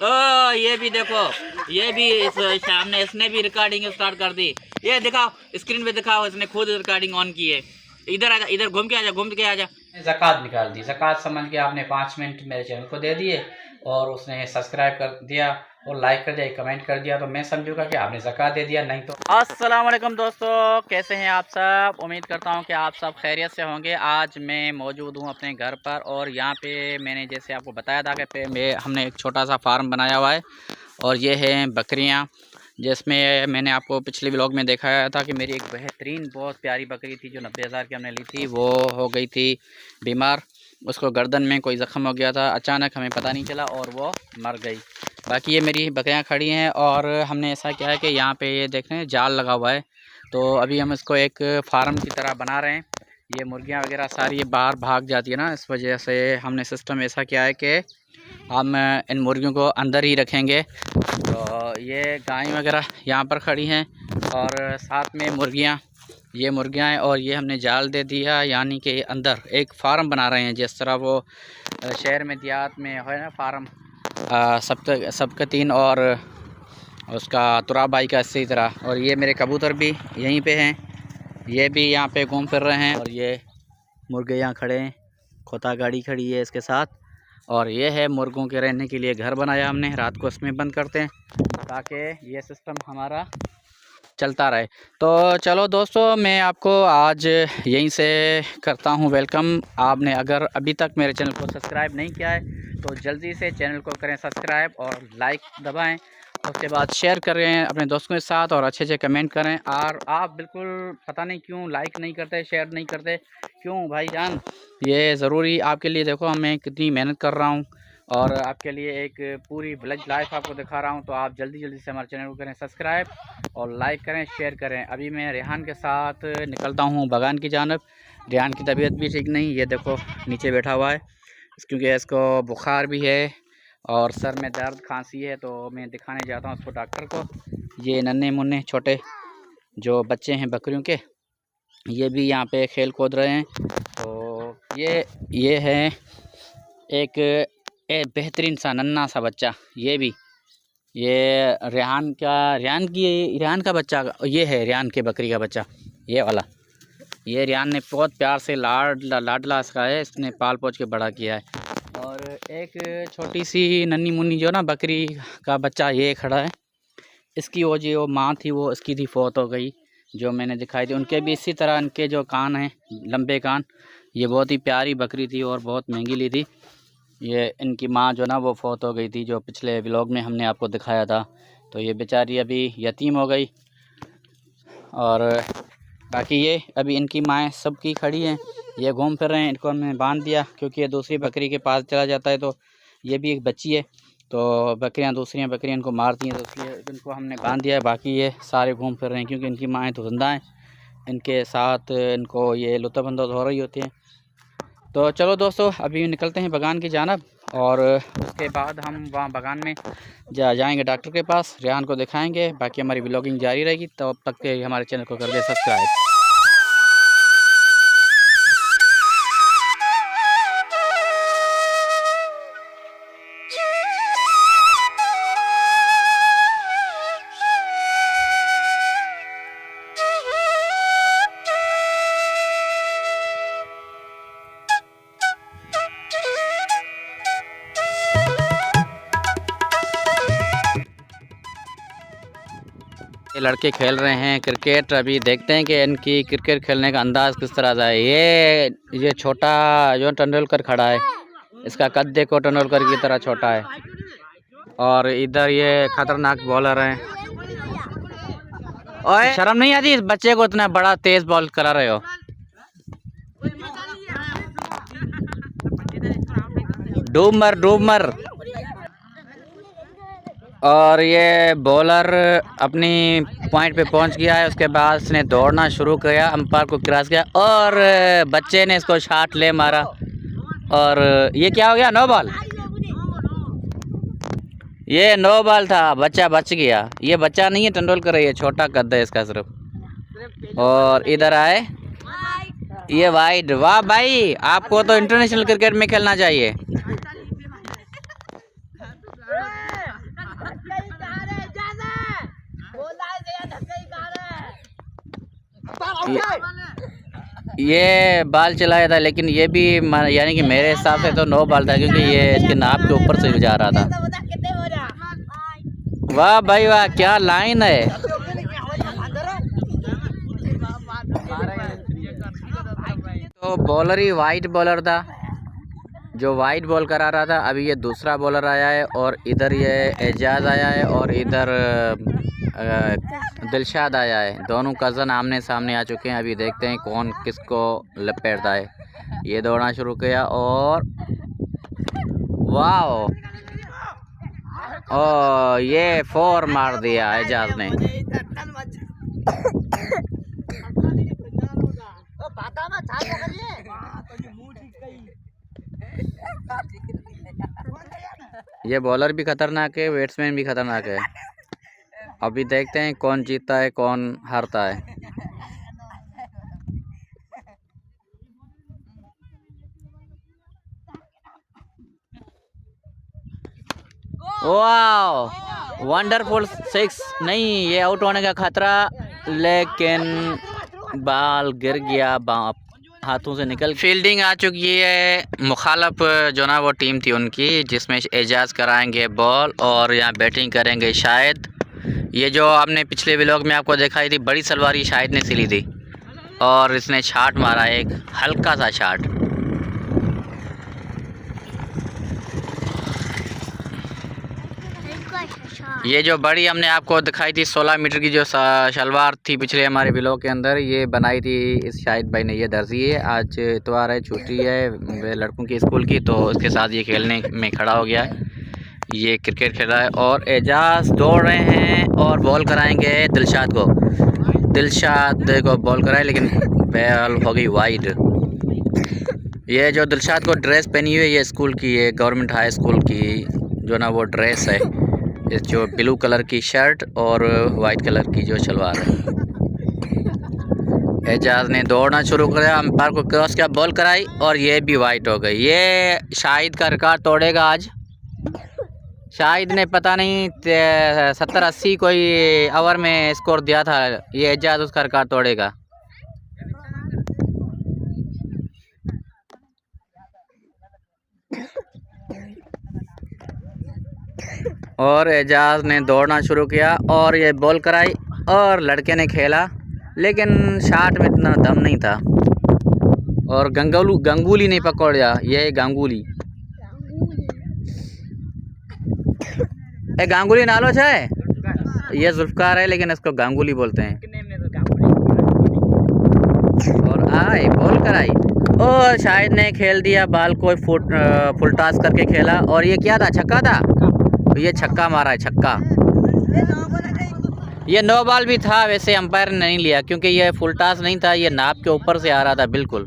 तो ये भी देखो, ये भी इस शाम ने इसने भी रिकॉर्डिंग स्टार्ट कर दी। ये दिखाओ, स्क्रीन पे दिखाओ, इसने खुद रिकॉर्डिंग ऑन की है। इधर आजा, इधर घूम के आजा, घूम के आजा। ज़कात निकाल दी, ज़कात समझ के आपने 5 मिनट मेरे चैनल को दे दिए और उसने सब्सक्राइब कर दिया और लाइक कर दिया, कमेंट कर दिया, तो मैं समझूंगा कि आपने ज़कात दे दिया। नहीं तो अस्सलाम वालेकुम दोस्तों, कैसे हैं आप सब? उम्मीद करता हूं कि आप सब खैरियत से होंगे। आज मैं मौजूद हूं अपने घर पर और यहाँ पे मैंने जैसे आपको बताया था कि हमने एक छोटा सा फार्म बनाया हुआ है और ये हैं बकरियाँ, जिसमें मैंने आपको पिछले व्लॉग में दिखाया था कि मेरी एक बेहतरीन बहुत प्यारी बकरी थी जो 90,000 की हमने ली थी। वो हो गई थी बीमार, उसको गर्दन में कोई ज़ख्म हो गया था अचानक, हमें पता नहीं चला और वो मर गई। बाकी ये मेरी बकरियां खड़ी हैं और हमने ऐसा किया है कि यहाँ पे ये देख रहे हैं जाल लगा हुआ है, तो अभी हम इसको एक फार्म की तरह बना रहे हैं। ये मुर्गियाँ वगैरह सारी ये बाहर भाग जाती है ना, इस वजह से हमने सिस्टम ऐसा किया है कि हम इन मुर्गियों को अंदर ही रखेंगे। तो ये गाय वगैरह यहाँ पर खड़ी हैं और साथ में मुर्गियाँ, ये मुर्गियाँ हैं और ये हमने जाल दे दिया, यानी कि अंदर एक फार्म बना रहे हैं जिस तरह वो शहर में देहात में है ना फार्म सबका 3 और उसका तुराबाई का इसी तरह। और ये मेरे कबूतर भी यहीं पे हैं, ये भी यहाँ पे घूम फिर रहे हैं और ये मुर्गे यहाँ खड़े हैं, खोता गाड़ी खड़ी है इसके साथ। और ये है मुर्गों के रहने के लिए घर बनाया हमने, रात को इसमें बंद करते हैं ताकि ये सिस्टम हमारा चलता रहे। तो चलो दोस्तों, मैं आपको आज यहीं से करता हूं वेलकम। आपने अगर अभी तक मेरे चैनल को सब्सक्राइब नहीं किया है तो जल्दी से चैनल को करें सब्सक्राइब और लाइक दबाएं, उसके बाद शेयर करें अपने दोस्तों के साथ और अच्छे कमेंट करें। और आप बिल्कुल पता नहीं क्यों लाइक नहीं करते, शेयर नहीं करते, क्यों भाईजान? ये ज़रूरी आपके लिए, देखो मैं कितनी मेहनत कर रहा हूँ और आपके लिए एक पूरी विलेज लाइफ आपको दिखा रहा हूं। तो आप जल्दी से हमारे चैनल को करें सब्सक्राइब और लाइक करें, शेयर करें। अभी मैं रेहान के साथ निकलता हूं बगान की जानब। रेहान की तबीयत भी ठीक नहीं, ये देखो नीचे बैठा हुआ है क्योंकि इसको बुखार भी है और सर में दर्द खांसी है, तो मैं दिखाने जाता हूँ उसको डॉक्टर को। ये नन्हे मुन्ने छोटे जो बच्चे हैं बकरियों के, ये भी यहाँ पे खेल कूद रहे हैं। तो ये है एक बेहतरीन सा नन्हा सा बच्चा, ये रेहान का बच्चा, ये है रेहान के बकरी का बच्चा, ये वाला। ये रेहान ने बहुत प्यार से लाडला इसका है, इसने पाल पोछ के बड़ा किया है। और एक छोटी सी नन्ही मुन्नी जो ना बकरी का बच्चा ये खड़ा है, इसकी वो जो माँ थी वो इसकी थी फौत हो गई, जो मैंने दिखाई थी। उनके भी इसी तरह इनके जो कान हैं लंबे कान, ये बहुत ही प्यारी बकरी थी और बहुत महंगी ली थी। ये इनकी माँ जो ना वो फौत हो गई थी, जो पिछले व्लॉग में हमने आपको दिखाया था। तो ये बेचारी अभी यतीम हो गई और बाकी ये अभी इनकी माएँ सबकी खड़ी हैं, ये घूम फिर रहे हैं। इनको हमने बांध दिया क्योंकि ये दूसरी बकरी के पास चला जाता है, तो ये भी एक बच्ची है, तो दूसरी बकरियाँ इनको मारती हैं, तो इसलिए इनको हमने बांध दिया है। बाकी ये सारे घूम फिर रहे हैं क्योंकि इनकी माएँ तो जिंदा हैं, इनके साथ इनको ये लुत्फ़अंदोज़ हो रही होती हैं। तो चलो दोस्तों, अभी निकलते हैं बगान की जानब और उसके बाद हम वहाँ बगान में जाएंगे डॉक्टर के पास, रेहान को दिखाएंगे। बाकी हमारी व्लॉगिंग जारी रहेगी, तो अब तक के हमारे चैनल को कर दे सब्सक्राइब। ये लड़के खेल रहे हैं क्रिकेट, अभी देखते हैं कि इनकी क्रिकेट खेलने का अंदाज़ किस तरह का है। ये छोटा जो तेंदुलकर खड़ा है, इसका कद देखो तेंदुलकर की तरह छोटा है। और इधर ये खतरनाक बॉलर हैं। ओए शर्म नहीं आती इस बच्चे को इतना बड़ा तेज बॉल करा रहे हो? डूब मर। और ये बॉलर अपनी पॉइंट पे पहुंच गया है, उसके बाद इसने दौड़ना शुरू किया, अंपायर को क्रॉस किया और बच्चे ने इसको शॉट ले मारा। और ये क्या हो गया? No ball. ये नो बॉल था, बच्चा बच गया। ये बच्चा नहीं है तेंदुलकर है, ये छोटा कद है इसका सिर्फ। और इधर आए, ये वाइड। वाह भाई, आपको तो इंटरनेशनल क्रिकेट में खेलना चाहिए। ये बाल चलाया था, लेकिन ये भी यानी कि मेरे हिसाब से तो 9 बाल था, क्योंकि ये इसके नाप के ऊपर से जा रहा था। वाह भाई वाह, क्या लाइन है। तो बॉलर ही वाइट बॉलर था जो वाइट बॉल करा रहा था। अभी ये दूसरा बॉलर आया है और इधर ये एजाज आया है और इधर दिलशाद आया है। दोनों कज़न आमने सामने आ चुके हैं। अभी देखते हैं कौन किसको लपेटता है। ये दौड़ना शुरू किया और वाह, ओ ये 4 मार दिया एजाज ने। ये बॉलर भी खतरनाक है, बैट्समैन भी खतरनाक है। अभी देखते हैं कौन जीतता है कौन हारता है। वाह, वंडरफुल 6। नहीं, ये आउट होने का खतरा, लेकिन बाल गिर गया, हाथों से निकल। फील्डिंग आ चुकी है। मुखालफ जो ना वो टीम थी उनकी, जिसमें एजाज कराएंगे बॉल और यहाँ बैटिंग करेंगे शायद। ये जो आपने पिछले व्लॉग में आपको दिखाई थी बड़ी सलवारी शायद ने सिली थी और इसने शॉट मारा, एक हल्का सा शॉट। ये जो बड़ी हमने आपको दिखाई थी 16 मीटर की जो शलवार थी पिछले हमारे व्लॉग के अंदर, ये बनाई थी इस शाहिद भाई ने। ये दर्जी है, आज इतवार है, छुट्टी है लड़कों की स्कूल की, तो उसके साथ ये खेलने में खड़ा हो गया है। ये क्रिकेट खेल रहा है और एजाज दौड़ रहे हैं और बॉल कराएंगे दिलशाद को। दिलशाद को बॉल कराए, लेकिन बॉल हो गई वाइड। ये जो दिलशाद को ड्रेस पहनी हुई है ये स्कूल की है, गवर्नमेंट हाई स्कूल की जो ना वो ड्रेस है। जो ब्लू कलर की शर्ट और वाइट कलर की जो शलवार है। एजाज ने दौड़ना शुरू किया, अंपायर को क्रॉस किया, बॉल कराई और ये भी वाइट हो गई। ये शाहिद का रिकॉर्ड तोड़ेगा आज। शाहिद ने पता नहीं 70-80 कोई ओवर में स्कोर दिया था, ये एजाज उसका रिकॉर्ड तोड़ेगा। और एजाज ने दौड़ना शुरू किया और ये बॉल कराई और लड़के ने खेला, लेकिन शॉट में इतना दम नहीं था और गंगुली नहीं पकड़ा। ये गांगुली गांगुली नालो है, ये जुल्फकार है लेकिन इसको गांगुली बोलते हैं। और आए बॉल कराई और शाहिद ने खेल दिया बाल को, फुल टॉस करके खेला और ये क्या था, छक्का था। तो ये छक्का मारा है, छक्का। ये 9 बॉल भी था, वैसे अंपायर ने नहीं लिया क्योंकि ये फुल टॉस नहीं था, ये नाप के ऊपर से आ रहा था बिल्कुल।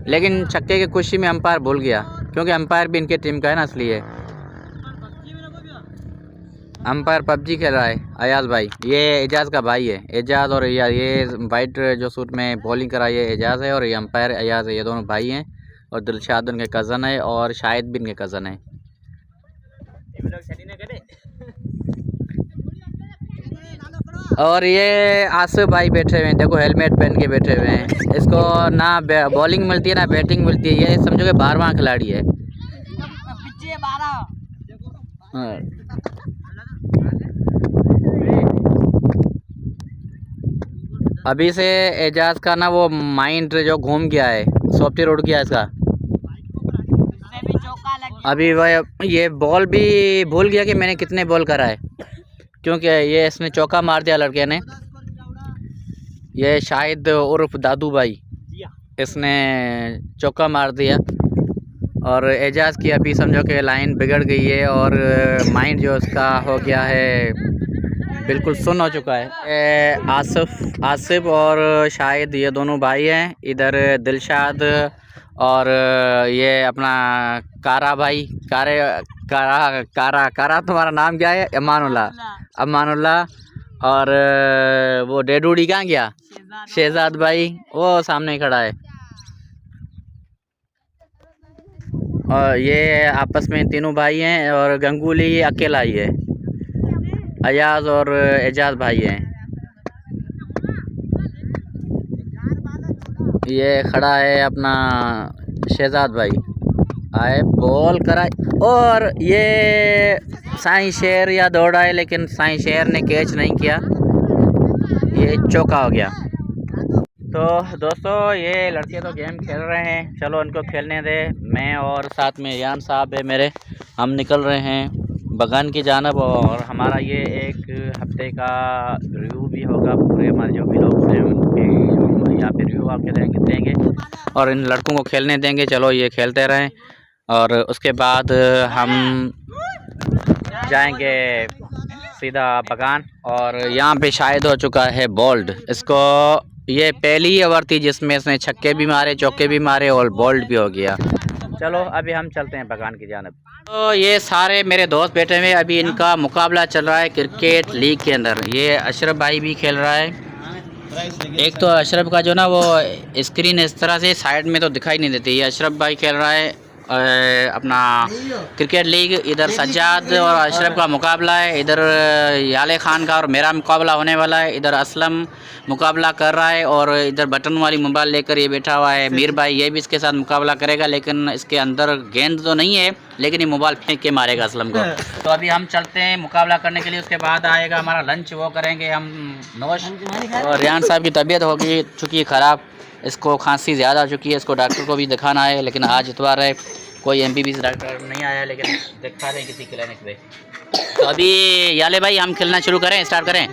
लेकिन छक्के की खुशी में अंपायर भूल गया, क्योंकि अंपायर भी इनके टीम का है ना, इसलिए। अंपायर पबजी खेल रहा है अयाज भाई, ये एजाज का भाई है। एजाज और ये वाइट जो सूट में बॉलिंग करा ये एजाज है और ये अंपायर अयाज है। ये दोनों भाई हैं और दिलशाद उनके कज़न है और शाहिद भी इनके कज़न है। और ये आसिफ भाई बैठे हुए हैं, देखो हेलमेट पहन के बैठे हुए हैं। इसको ना बॉलिंग मिलती है ना बैटिंग मिलती है, ये समझो कि 12वां खिलाड़ी है। अभी से एजाज का ना वो माइंड जो घूम गया है, सॉफ्टवेयर उड़ गया इसका। अभी वह ये बॉल भी भूल गया कि मैंने कितने बॉल करा है, क्योंकि ये इसने चौका मार दिया लड़के ने। ये शाहिद उर्फ दादू भाई, इसने चौका मार दिया और एजाज की अभी समझो कि लाइन बिगड़ गई है और माइंड जो उसका हो गया है बिल्कुल सुन्न हो चुका है। आसिफ और शाहिद ये दोनों भाई हैं। इधर दिलशाद और ये अपना कारा भाई, कारा तुम्हारा नाम क्या है? अमानुल्लाह। और वो डेडूडी कहाँ गया? शहजाद भाई, वो सामने खड़ा है। और ये आपस में तीनों भाई हैं और गंगुली अकेला ही है। अयाज और एजाज भाई हैं। ये खड़ा है अपना शहजाद भाई, आए बॉल कराए और ये साईं शेर या दौड़ा है, लेकिन साईं शेर ने कैच नहीं किया, ये चौका हो गया। तो दोस्तों ये लड़के तो गेम खेल रहे हैं, चलो उनको खेलने दे। मैं और साथ में यान साहब है मेरे, हम निकल रहे हैं बगान की जानब, और हमारा ये एक हफ्ते का रिव्यू भी होगा। पूरे हमारे जो भी लोग हैं उनके हम यहाँ पे रिव्यू आपके देंगे और इन लड़कों को खेलने देंगे। चलो ये खेलते रहें और उसके बाद हम जाएंगे सीधा बगान। और यहाँ पे शायद हो चुका है बोल्ड, इसको ये पहली ही ओवर थी जिसमें इसने छक्के भी मारे, चौके भी मारे और बोल्ड भी हो गया। चलो अभी हम चलते हैं बगान की जानब। तो ये सारे मेरे दोस्त बैठे हुए, अभी इनका मुकाबला चल रहा है क्रिकेट लीग के अंदर। ये अशरफ भाई भी खेल रहा है। एक तो अशरफ का जो ना वो स्क्रीन इस तरह से साइड में तो दिखाई नहीं देती। ये अशरफ भाई खेल रहा है अपना क्रिकेट लीग। इधर सज्जाद और अशरफ का मुकाबला है, इधर याले खान का और मेरा मुकाबला होने वाला है। इधर असलम मुकाबला कर रहा है और इधर बटन वाली मोबाइल लेकर ये बैठा हुआ है मीर भाई, ये भी इसके साथ मुकाबला करेगा, लेकिन इसके अंदर गेंद तो नहीं है, लेकिन ये मोबाइल फेंक के मारेगा असलम को। तो अभी हम चलते हैं मुकाबला करने के लिए, उसके बाद आएगा हमारा लंच, वो करेंगे हम नोश। और रियान साहब की तबीयत होगी चुकी ख़राब, इसको खांसी ज़्यादा हो चुकी है, इसको डॉक्टर को भी दिखाना है, लेकिन आज इतवार है, कोई MBBS डॉक्टर नहीं आया, लेकिन दिखा दें किसी क्लिनिक पे। तो अभी याले भाई हम खेलना शुरू करें, स्टार्ट करें?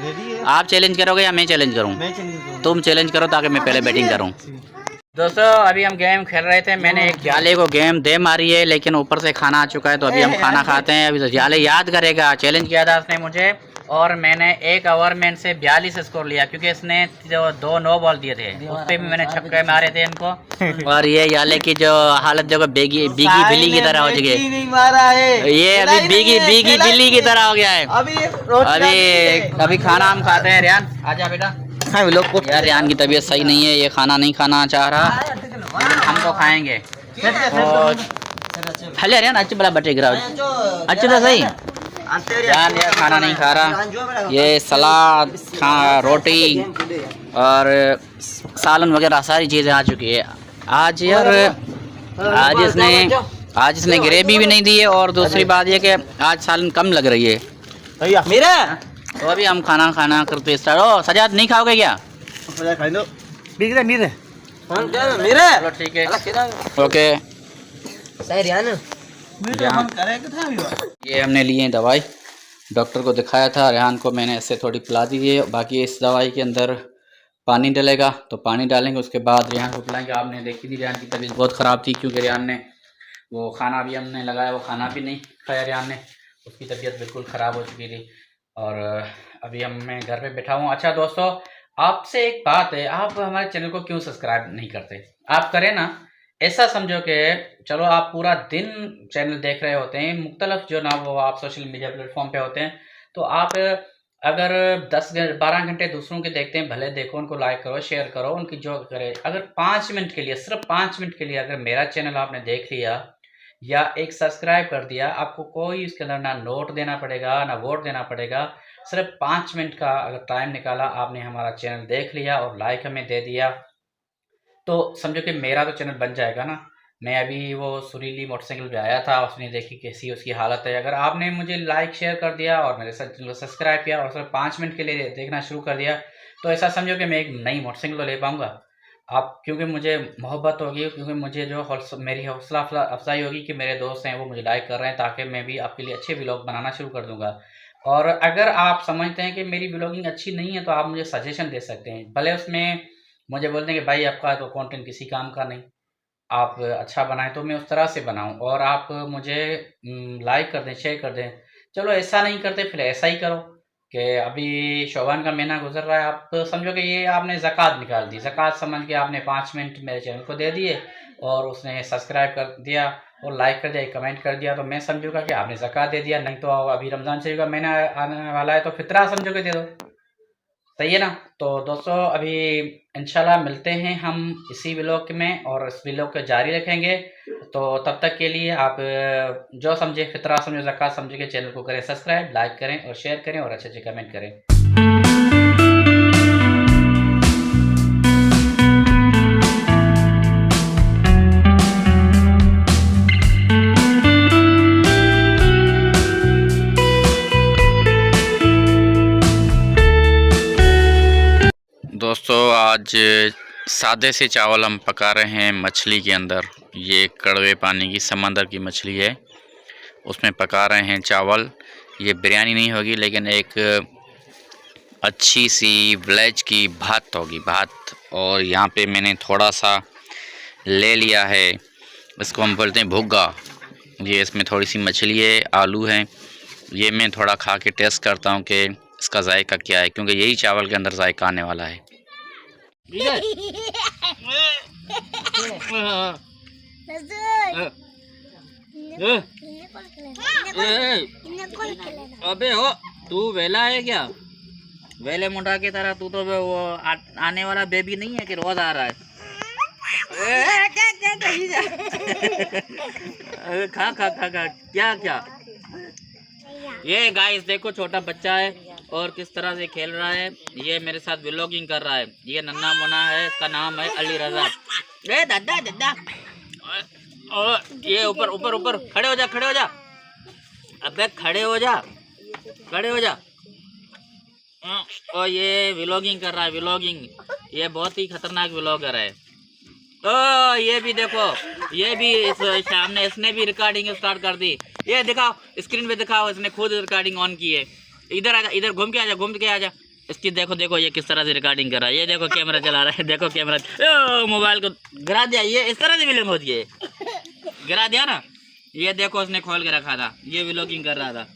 आप चैलेंज करोगे या मैं चैलेंज करूं? तुम चैलेंज करो ताकि मैं पहले बैटिंग करूं। दोस्तों अभी हम गेम खेल रहे थे, मैंने एक याले को गेम दे मारी है, लेकिन ऊपर से खाना आ चुका है, तो अभी हम खाना खाते हैं। अभी तो याले याद करेगा, चैलेंज किया था उसने मुझे, और मैंने एक ओवर में इनसे 42 स्कोर लिया, क्योंकि इसने जो 2 नो बॉल दिए थे, उस पर भी मैंने छक्के मारे थे इनको। और ये याले की जो हालत देखो, बीगी बिल्ली की तरह हो चुकी है, ये अभी बीगी बिल्ली की तरह हो गया है। अभी खाना हम खाते हैं। रियान आजा बेटा। यार रियान की तबीयत सही नहीं है, ये खाना नहीं खाना चाह रहा, हम तो खाएंगे। हेलो रियान, अच्छी बड़ा बटे गिरा अच्छे तो सही यार, यार खाना नहीं खा रहा। ये सलाद रोटी और सालन वगैरह सारी चीज़ें आ चुकी है। आज यार आज इसने ग्रेवी भी नहीं दी है, और दूसरी बात ये कि आज सालन कम लग रही है मेरा। तो अभी हम खाना करते स्टार्ट। ओ सजाद नहीं खाओगे क्या? चलो ठीक है, ओके। ये हमने लिए दवाई, डॉक्टर को दिखाया था, रेहान को मैंने ऐसे थोड़ी पिला दी है। बाकी इस दवाई के अंदर पानी डलेगा, तो पानी डालेंगे, उसके बाद रेहान को पिलाएंगे। आपने देखी थी रेहान की तबीयत बहुत ख़राब थी, क्योंकि रेहान ने वो खाना भी हमने लगाया, वो खाना भी नहीं खाया रेहान ने, उसकी तबीयत बिल्कुल ख़राब हो चुकी थी। और अभी मैं घर पे बैठा हूँ। अच्छा दोस्तों, आपसे एक बात है, आप हमारे चैनल को क्यों सब्सक्राइब नहीं करते? आप करें ना। ऐसा समझो कि चलो आप पूरा दिन चैनल देख रहे होते हैं, मुख्तलिफ जो ना वो आप सोशल मीडिया प्लेटफॉर्म पे होते हैं, तो आप अगर 10-12 घंटे दूसरों के देखते हैं, भले देखो, उनको लाइक करो, शेयर करो, उनकी जो करे। अगर 5 मिनट के लिए, सिर्फ 5 मिनट के लिए अगर मेरा चैनल आपने देख लिया या एक सब्सक्राइब कर दिया, आपको कोई इसके अंदर ना नोट देना पड़ेगा ना वोट देना पड़ेगा। सिर्फ 5 मिनट का अगर टाइम निकाला, आपने हमारा चैनल देख लिया और लाइक हमें दे दिया, तो समझो कि मेरा तो चैनल बन जाएगा ना। मैं अभी वो सुरीली मोटरसाइकिल पे आया था, उसने देखी कैसी उसकी हालत है। अगर आपने मुझे लाइक शेयर कर दिया और मेरे साथ चैनल को सब्सक्राइब किया और सिर्फ 5 मिनट के लिए देखना शुरू कर दिया, तो ऐसा समझो कि मैं एक नई मोटरसाइकिल तो ले पाऊँगा। आप क्योंकि मुझे मोहब्बत होगी, क्योंकि मुझे जो मेरी हौसला अफजाई होगी कि मेरे दोस्त हैं वो मुझे लाइक कर रहे हैं, ताकि मैं भी आपके लिए अच्छे व्लॉग बनाना शुरू कर दूँगा। और अगर आप समझते हैं कि मेरी व्लॉगिंग अच्छी नहीं है, तो आप मुझे सजेशन दे सकते हैं, भले उसमें मुझे बोलते हैं कि भाई आपका तो कंटेंट किसी काम का नहीं, आप अच्छा बनाएं, तो मैं उस तरह से बनाऊं। और आप मुझे लाइक कर दें, शेयर कर दें। चलो ऐसा नहीं करते, फिर ऐसा ही करो कि अभी शोबान का महीना गुजर रहा है, आप समझो कि ये आपने ज़कात निकाल दी, ज़कात समझ के आपने 5 मिनट मेरे चैनल को दे दिए और उसने सब्सक्राइब कर दिया और लाइक कर दिया, कमेंट कर दिया, तो मैं समझूंगा कि आपने ज़कात दे दिया। नहीं तो अभी रमज़ान शरीफ का महीना आने वाला है, तो फितरा समझो कि दे दो, सही है ना। तो दोस्तों अभी इंशाल्लाह मिलते हैं हम इसी व्लॉग में, और इस व्लॉग को जारी रखेंगे। तो तब तक के लिए आप जो समझे, फितरा समझे, ज़कात समझे के चैनल को करें सब्सक्राइब, लाइक करें और शेयर करें और अच्छे कमेंट करें। आज सादे से चावल हम पका रहे हैं मछली के अंदर। ये कड़वे पानी की समंदर की मछली है, उसमें पका रहे हैं चावल। ये बिरयानी नहीं होगी लेकिन एक अच्छी सी विलेज की भात होगी, भात। और यहाँ पे मैंने थोड़ा सा ले लिया है, इसको हम बोलते हैं भुग्गा। ये इसमें थोड़ी सी मछली है, आलू है। ये मैं थोड़ा खा के टेस्ट करता हूँ कि इसका जायका क्या है, क्योंकि यही चावल के अंदर जायका आने वाला है। अबे हो, तू वेला है क्या? वेले मुंडा की तरह तू तो वो आने वाला बेबी नहीं है कि रोज आ रहा है। खा खा खा खा, क्या क्या। ये गाइस देखो, छोटा बच्चा है और किस तरह से खेल रहा है। ये मेरे साथ व्लॉगिंग कर रहा है। ये नन्ना मुन्ना है, इसका नाम है अली रजा। ए दादा दादा, ये ऊपर ऊपर ऊपर, खड़े हो जा, खड़े हो जा। अबे खड़े हो जा, खड़े हो जा। और ये व्लॉगिंग कर रहा है, व्लॉगिंग। ये बहुत ही खतरनाक व्लॉगर है। ओ ये भी देखो, ये भी इस सामने इसने भी रिकॉर्डिंग स्टार्ट कर दी। ये दिखाओ, स्क्रीन पे दिखाओ, इसने खुद रिकॉर्डिंग ऑन की है। इधर आजा, इधर घूम के आजा, घूम के आजा। इसकी देखो देखो, ये किस तरह से रिकॉर्डिंग कर रहा है। ये देखो कैमरा चला रहा है, देखो कैमरा, मोबाइल को गिरा दिया। ये इस तरह से व्लॉगिंग होती है, गिरा दिया ना। ये देखो उसने खोल के रखा था, ये व्लॉगिंग कर रहा था।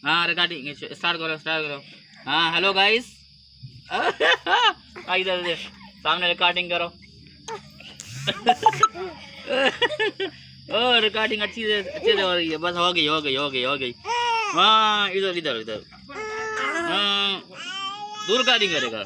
हाँ रिकॉर्डिंग स्टार्ट करो, स्टार्ट करो। हाँ हेलो गाइस, इधर से सामने रिकॉर्डिंग करो। रिकॉर्डिंग अच्छी से हो रही है। बस हो गई हो गई हो गई हो गई। हाँ इधर इधर इधर, हाँ दूर रिकॉर्डिंग करेगा।